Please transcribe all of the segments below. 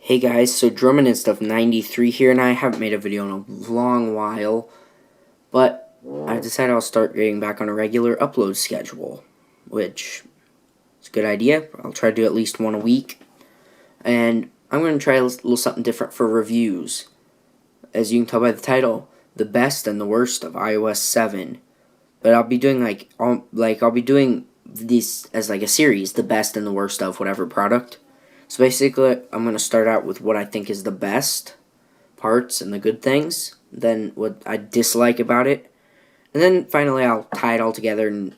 Hey guys, so Drummond and Stuff 93 here, and I haven't made a video in a long while, but I decided I'll start getting back on a regular upload schedule, which is a good idea. I'll try to do at least one a week, and I'm going to try a little something different for reviews. As you can tell by the title, the best and the worst of iOS 7. But I'll be doing I'll be doing this as like a series, the best and the worst of whatever product. So basically, I'm going to start out with what I think is the best parts and the good things, then what I dislike about it, and then finally I'll tie it all together and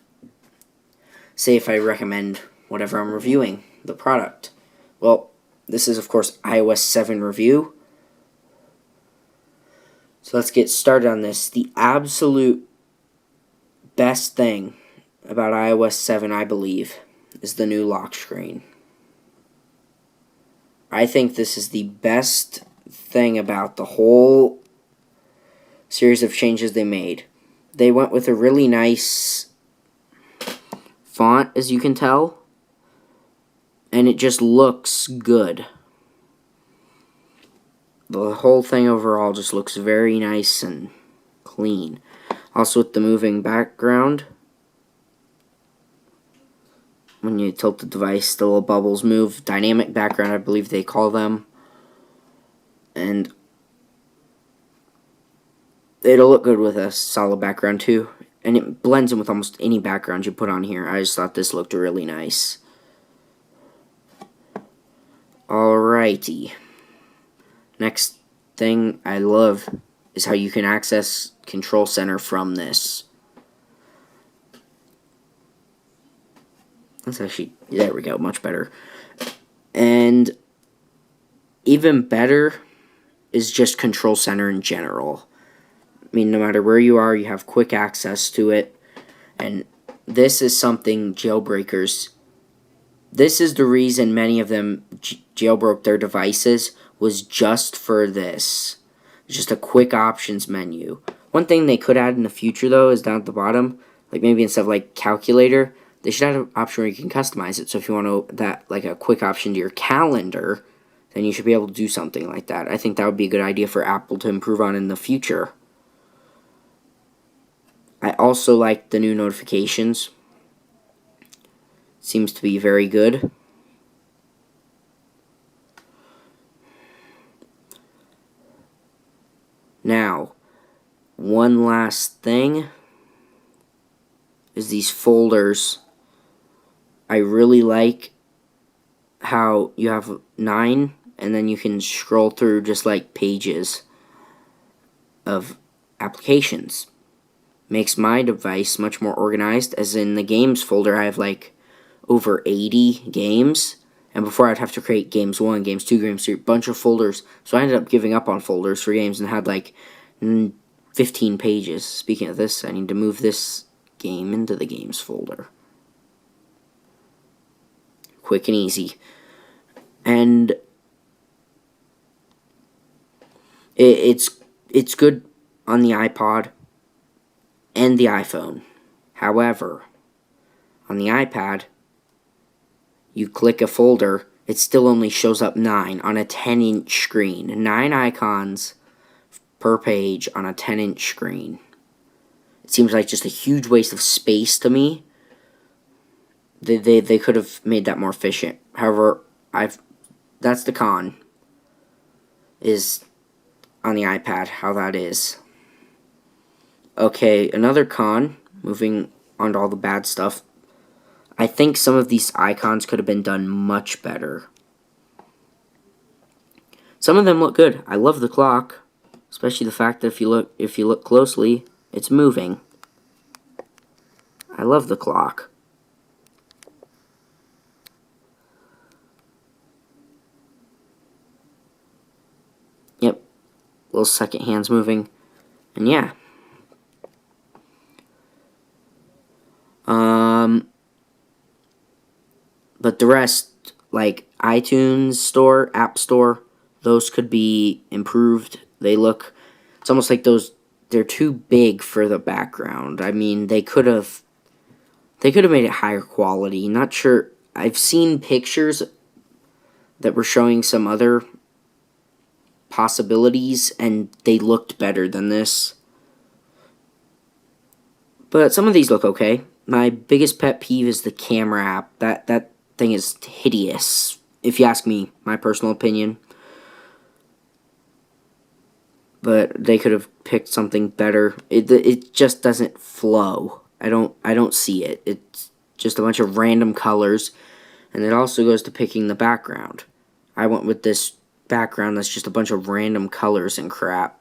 say if I recommend whatever I'm reviewing, the product. Well, this is of course iOS 7 review. So let's get started on this. The absolute best thing about iOS 7, I believe, is the new lock screen. I think this is the best thing about the whole series of changes they made. They went with a really nice font, as you can tell, and it just looks good. The whole thing overall just looks very nice and clean. Also with the moving background, when you tilt the device, the little bubbles move. Dynamic background, I believe they call them. And it'll look good with a solid background too. And it blends in with almost any background you put on here. I just thought this looked really nice. Alrighty. Next thing I love is how you can access Control Center from this. That's actually, there we go, much better. And even better is just Control Center in general. I mean, no matter where you are, you have quick access to it. And this is something jailbreakers, this is the reason many of them jailbroke their devices, was just for this. Just a quick options menu. One thing they could add in the future, though, is down at the bottom, like maybe instead of like calculator, they should have an option where you can customize it. So if you want that like a quick option to your calendar, then you should be able to do something like that. I think that would be a good idea for Apple to improve on in the future. I also like the new notifications. Seems to be very good. Now, one last thing is these folders. I really like how you have 9 and then you can scroll through just like pages of applications. Makes my device much more organized, as in the games folder I have like over 80 games, and before I'd have to create games 1, games 2, games 3, bunch of folders, so I ended up giving up on folders for games and had like 15 pages. Speaking of this, I need to move this game into the games folder. Quick and easy. And it's good on the iPod and the iPhone. However, on the iPad, you click a folder, it still only shows up 9 on a 10-inch screen. 9 icons per page on a 10-inch screen. It seems like just a huge waste of space to me. They could have made that more efficient. However, that's the con, is on the iPad, how that is. Okay, another con, moving on to all the bad stuff, I think some of these icons could have been done much better. Some of them look good. I love the clock, especially the fact that if you look closely, it's moving. I love the clock. Yep, little second hands moving, and yeah. But the rest, like iTunes Store, App Store, those could be improved. It's almost like they're too big for the background. I mean, they could have made it higher quality. Not sure. I've seen pictures that were showing some other possibilities, and they looked better than this. But some of these look okay. My biggest pet peeve is the camera app. That thing is hideous, if you ask me, my personal opinion. But they could have picked something better. It just doesn't flow. I don't see it. It's just a bunch of random colors, and it also goes to picking the background. I went with this background that's just a bunch of random colors and crap,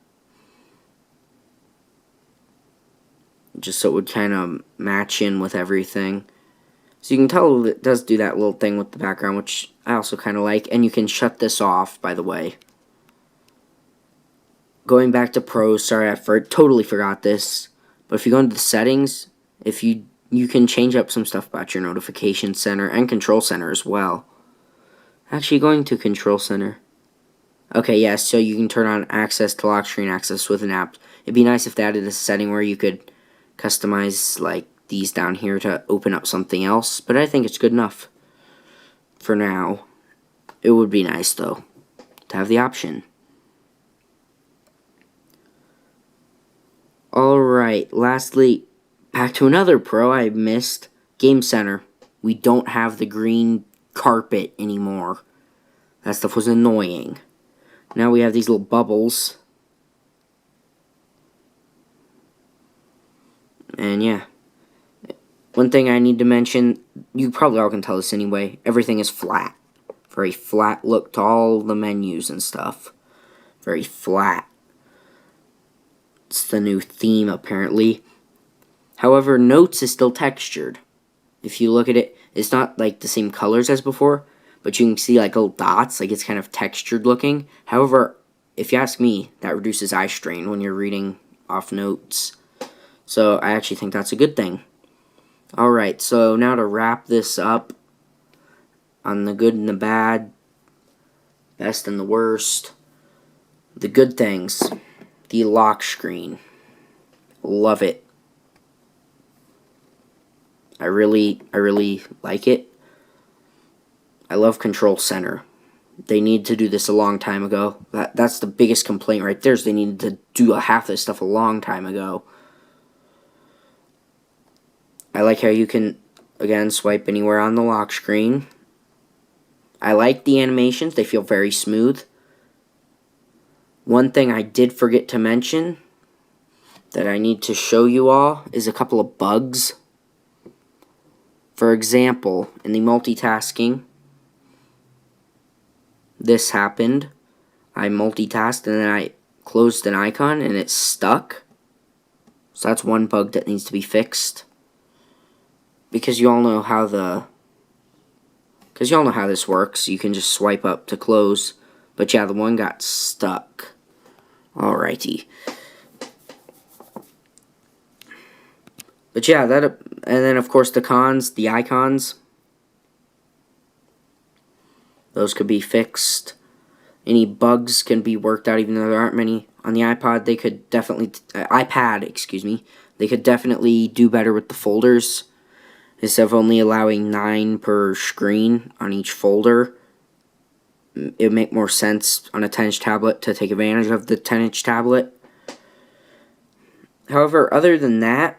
just so it would kind of match in with everything. So you can tell it does do that little thing with the background, which I also kind of like, and you can shut this off, by the way. Going back to pros, sorry, I totally forgot this, but if you go into the settings, if you can change up some stuff about your notification center and control center as well. Actually, going to control center. Okay, yeah, so you can turn on access to lock screen access with an app. It'd be nice if they added a setting where you could customize like these down here to open up something else, but I think it's good enough for now. It would be nice though to have the option. Alright, lastly, back to another pro I missed. Game Center. We don't have the green carpet anymore. That stuff was annoying. Now we have these little bubbles. And yeah. One thing I need to mention, you probably all can tell this anyway, everything is flat. Very flat look to all the menus and stuff. Very flat. It's the new theme, apparently. However, Notes is still textured. If you look at it, it's not like the same colors as before, but you can see like little dots, like it's kind of textured looking. However, if you ask me, that reduces eye strain when you're reading off Notes. So I actually think that's a good thing. Alright, so now to wrap this up on the good and the bad, best and the worst. The good things. The lock screen. Love it. I really like it. I love Control Center. They need to do this a long time ago. That's the biggest complaint right there, is they needed to do half this stuff a long time ago. I like how you can, again, swipe anywhere on the lock screen. I like the animations. They feel very smooth. One thing I did forget to mention that I need to show you all is a couple of bugs. For example, in the multitasking, this happened. I multitasked and then I closed an icon and it stuck. So that's one bug that needs to be fixed. Because you all know how this works. You can just swipe up to close. But yeah, the one got stuck. Alrighty. But yeah, and then of course the cons, the icons. Those could be fixed. Any bugs can be worked out, even though there aren't many. On the iPad, they could definitely, they could definitely do better with the folders. Instead of only allowing 9 per screen on each folder, it would make more sense on a 10-inch tablet to take advantage of the 10-inch tablet. However, other than that,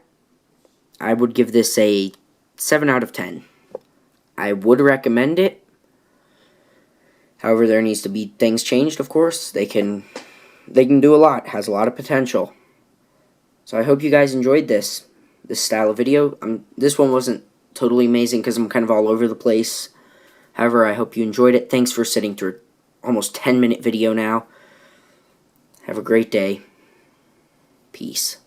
I would give this a 7 out of 10. I would recommend it. However, there needs to be things changed, of course. They can do a lot. It has a lot of potential. So I hope you guys enjoyed this style of video. This one wasn't totally amazing because I'm kind of all over the place. However, I hope you enjoyed it. Thanks for sitting through almost 10-minute video now. Have a great day. Peace.